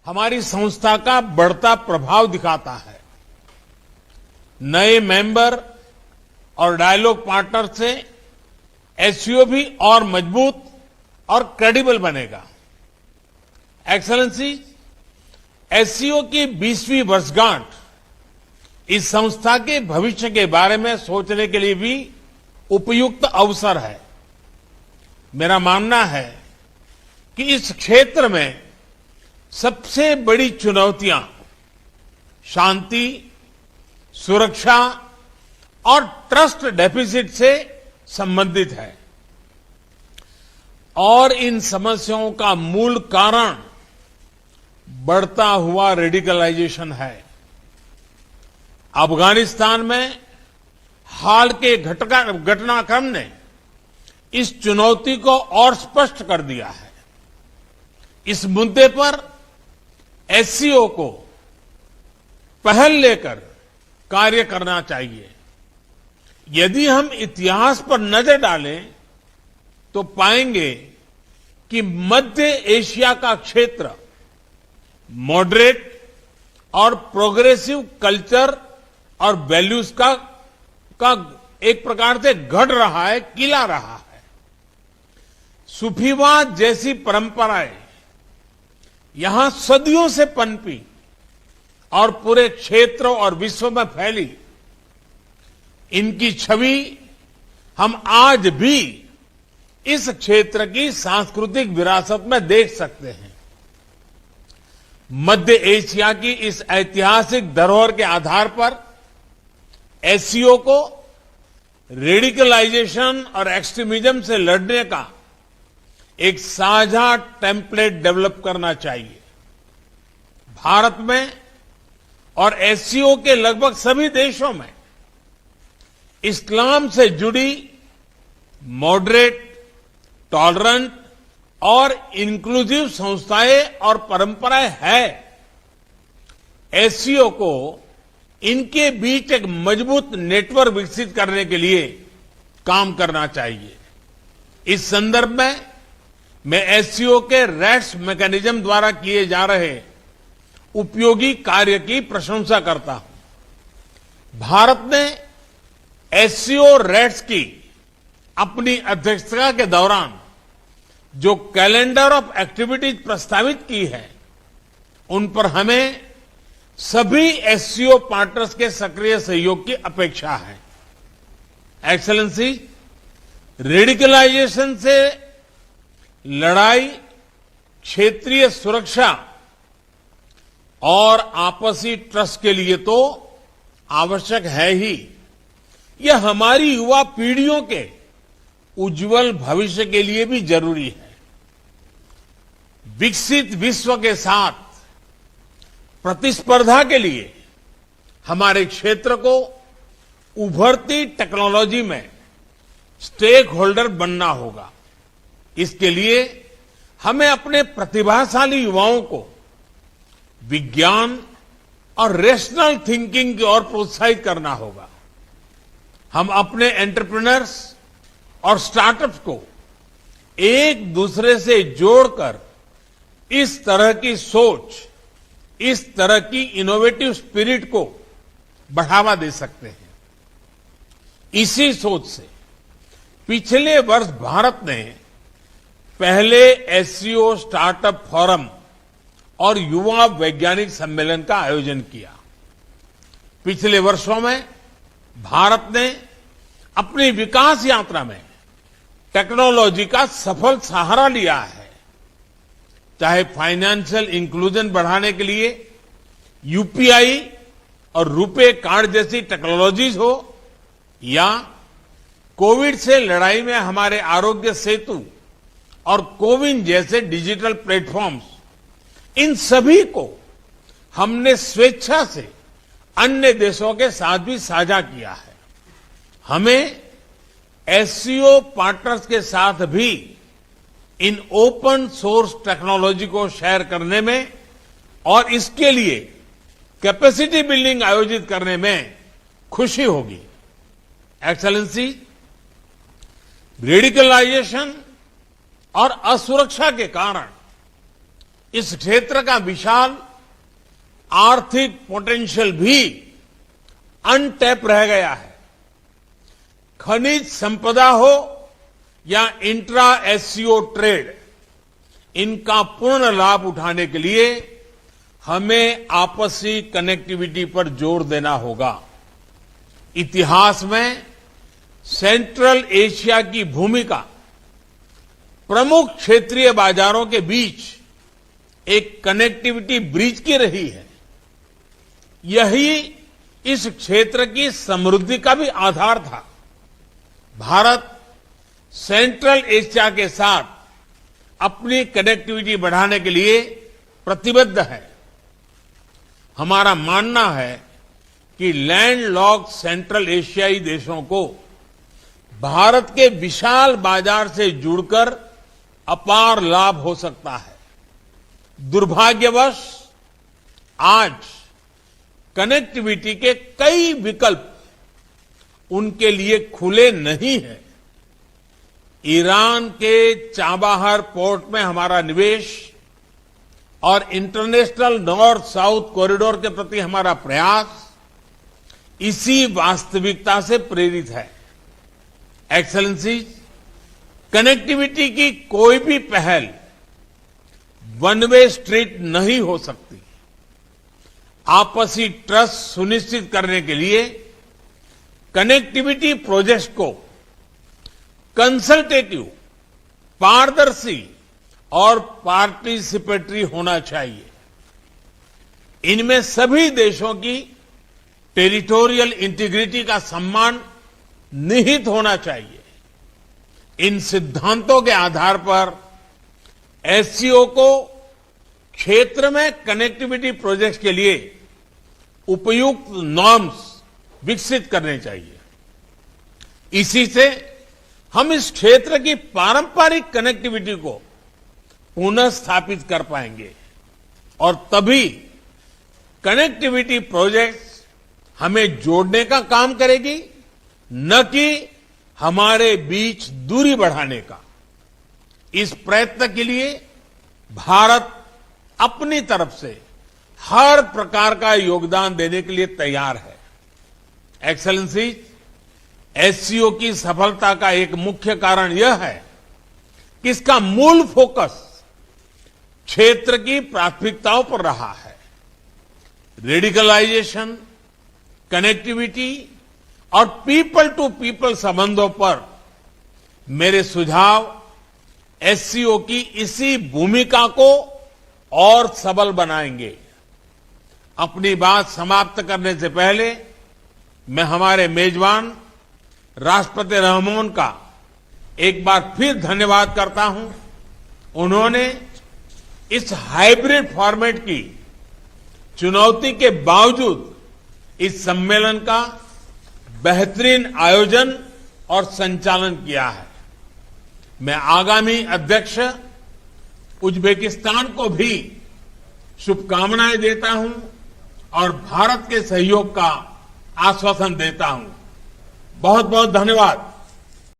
हमारी संस्था का बढ़ता प्रभाव दिखाता है। नए मेंबर और डायलॉग पार्टनर से एससीओ भी और मजबूत और क्रेडिबल बनेगा। एक्सेलेंसी, एससीओ की 20वीं वर्षगांठ इस संस्था के भविष्य के बारे में सोचने के लिए भी उपयुक्त अवसर है। मेरा मानना है कि इस क्षेत्र में सबसे बड़ी चुनौतियां शांति, सुरक्षा और ट्रस्ट डेफिसिट से संबंधित है और इन समस्याओं का मूल कारण बढ़ता हुआ रेडिकलाइजेशन है। अफगानिस्तान में हाल के घटनाक्रम ने इस चुनौती को और स्पष्ट कर दिया है। इस मुद्दे पर एससीओ को पहल लेकर कार्य करना चाहिए। यदि हम इतिहास पर नजर डालें तो पाएंगे कि मध्य एशिया का क्षेत्र मॉडरेट और प्रोग्रेसिव कल्चर और वैल्यूज का एक प्रकार से गढ़ रहा है, किला रहा है। सूफीवाद जैसी परंपराएं यहां सदियों से पनपी और पूरे क्षेत्र और विश्व में फैली। इनकी छवि हम आज भी इस क्षेत्र की सांस्कृतिक विरासत में देख सकते हैं। मध्य एशिया की इस ऐतिहासिक धरोहर के आधार पर एससीओ को रेडिकलाइजेशन और एक्सट्रीमिज्म से लड़ने का एक साझा टेम्पलेट डेवलप करना चाहिए। भारत में और एससीओ के लगभग सभी देशों में इस्लाम से जुड़ी मॉडरेट, टॉलरेंट और इंक्लूसिव संस्थाएं और परंपराएं हैं। एससीओ को इनके बीच एक मजबूत नेटवर्क विकसित करने के लिए काम करना चाहिए। इस संदर्भ में मैं एससीओ के रैट्स मैकेनिज्म द्वारा किए जा रहे उपयोगी कार्य की प्रशंसा करता हूं। भारत ने एससीओ रैट्स की अपनी अध्यक्षता के दौरान जो कैलेंडर ऑफ एक्टिविटीज प्रस्तावित की है, उन पर हमें सभी एससीओ पार्टनर्स के सक्रिय सहयोग की अपेक्षा है। एक्सेलेंसी, रेडिकलाइजेशन से लड़ाई क्षेत्रीय सुरक्षा और आपसी ट्रस्ट के लिए तो आवश्यक है ही, यह हमारी युवा पीढ़ियों के उज्जवल भविष्य के लिए भी जरूरी है। विकसित विश्व के साथ प्रतिस्पर्धा के लिए हमारे क्षेत्र को उभरती टेक्नोलॉजी में स्टेक होल्डर बनना होगा। इसके लिए हमें अपने प्रतिभाशाली युवाओं को विज्ञान और रेशनल थिंकिंग की ओर प्रोत्साहित करना होगा। हम अपने एंटरप्रेन्योर्स और स्टार्टअप्स को एक दूसरे से जोड़कर इस तरह की सोच, इस तरह की इनोवेटिव स्पिरिट को बढ़ावा दे सकते हैं। इसी सोच से पिछले वर्ष भारत ने पहले एससीओ स्टार्टअप फोरम और युवा वैज्ञानिक सम्मेलन का आयोजन किया। पिछले वर्षों में भारत ने अपनी विकास यात्रा में टेक्नोलॉजी का सफल सहारा लिया है। चाहे फाइनेंशियल इंक्लूजन बढ़ाने के लिए यूपीआई और रुपे कार्ड जैसी टेक्नोलॉजीज हो, या कोविड से लड़ाई में हमारे आरोग्य सेतु और कोविन जैसे डिजिटल प्लेटफॉर्म्स, इन सभी को हमने स्वेच्छा से अन्य देशों के साथ भी साझा किया है। हमें एससीओ पार्टनर्स के साथ भी इन ओपन सोर्स टेक्नोलॉजी को शेयर करने में और इसके लिए कैपेसिटी बिल्डिंग आयोजित करने में खुशी होगी। एक्सेलेंसी, रेडिकलाइजेशन और असुरक्षा के कारण इस क्षेत्र का विशाल आर्थिक पोटेंशियल भी अनटैप रह गया है। खनिज संपदा हो या इंट्रा एससीओ ट्रेड, इनका पूर्ण लाभ उठाने के लिए हमें आपसी कनेक्टिविटी पर जोर देना होगा। इतिहास में सेंट्रल एशिया की भूमिका प्रमुख क्षेत्रीय बाजारों के बीच एक कनेक्टिविटी ब्रिज की रही है। यही इस क्षेत्र की समृद्धि का भी आधार था। भारत सेंट्रल एशिया के साथ अपनी कनेक्टिविटी बढ़ाने के लिए प्रतिबद्ध है। हमारा मानना है कि लैंडलॉक्ड सेंट्रल एशियाई देशों को भारत के विशाल बाजार से जुड़कर अपार लाभ हो सकता है। दुर्भाग्यवश आज कनेक्टिविटी के कई विकल्प उनके लिए खुले नहीं हैं। ईरान के चाबाहार पोर्ट में हमारा निवेश और इंटरनेशनल नॉर्थ साउथ कॉरिडोर के प्रति हमारा प्रयास इसी वास्तविकता से प्रेरित है। एक्सेलेंसी, कनेक्टिविटी की कोई भी पहल वन वे स्ट्रीट नहीं हो सकती। आपसी ट्रस्ट सुनिश्चित करने के लिए कनेक्टिविटी प्रोजेक्ट्स को कंसल्टेटिव, पारदर्शी और पार्टिसिपेटरी होना चाहिए। इनमें सभी देशों की टेरिटोरियल इंटीग्रिटी का सम्मान निहित होना चाहिए। इन सिद्धांतों के आधार पर एससीओ को क्षेत्र में कनेक्टिविटी प्रोजेक्ट्स के लिए उपयुक्त नॉर्म्स विकसित करने चाहिए। इसी से हम इस क्षेत्र की पारंपरिक कनेक्टिविटी को पुनः स्थापित कर पाएंगे और तभी कनेक्टिविटी प्रोजेक्ट्स हमें जोड़ने का काम करेगी, न कि हमारे बीच दूरी बढ़ाने का। इस प्रयत्न के लिए भारत अपनी तरफ से हर प्रकार का योगदान देने के लिए तैयार है। एक्सेलेंसी, एससीओ की सफलता का एक मुख्य कारण यह है कि इसका मूल फोकस क्षेत्र की प्राथमिकताओं पर रहा है। रेडिकलाइजेशन, कनेक्टिविटी और पीपल टू पीपल संबंधों पर मेरे सुझाव एससीओ की इसी भूमिका को और सबल बनाएंगे। अपनी बात समाप्त करने से पहले मैं हमारे मेजबान राष्ट्रपति रहमान का एक बार फिर धन्यवाद करता हूं। उन्होंने इस हाइब्रिड फॉर्मेट की चुनौती के बावजूद इस सम्मेलन का बेहतरीन आयोजन और संचालन किया है। मैं आगामी अध्यक्ष उज्बेकिस्तान को भी शुभकामनाएं देता हूं और भारत के सहयोग का आश्वासन देता हूं। बहुत बहुत धन्यवाद।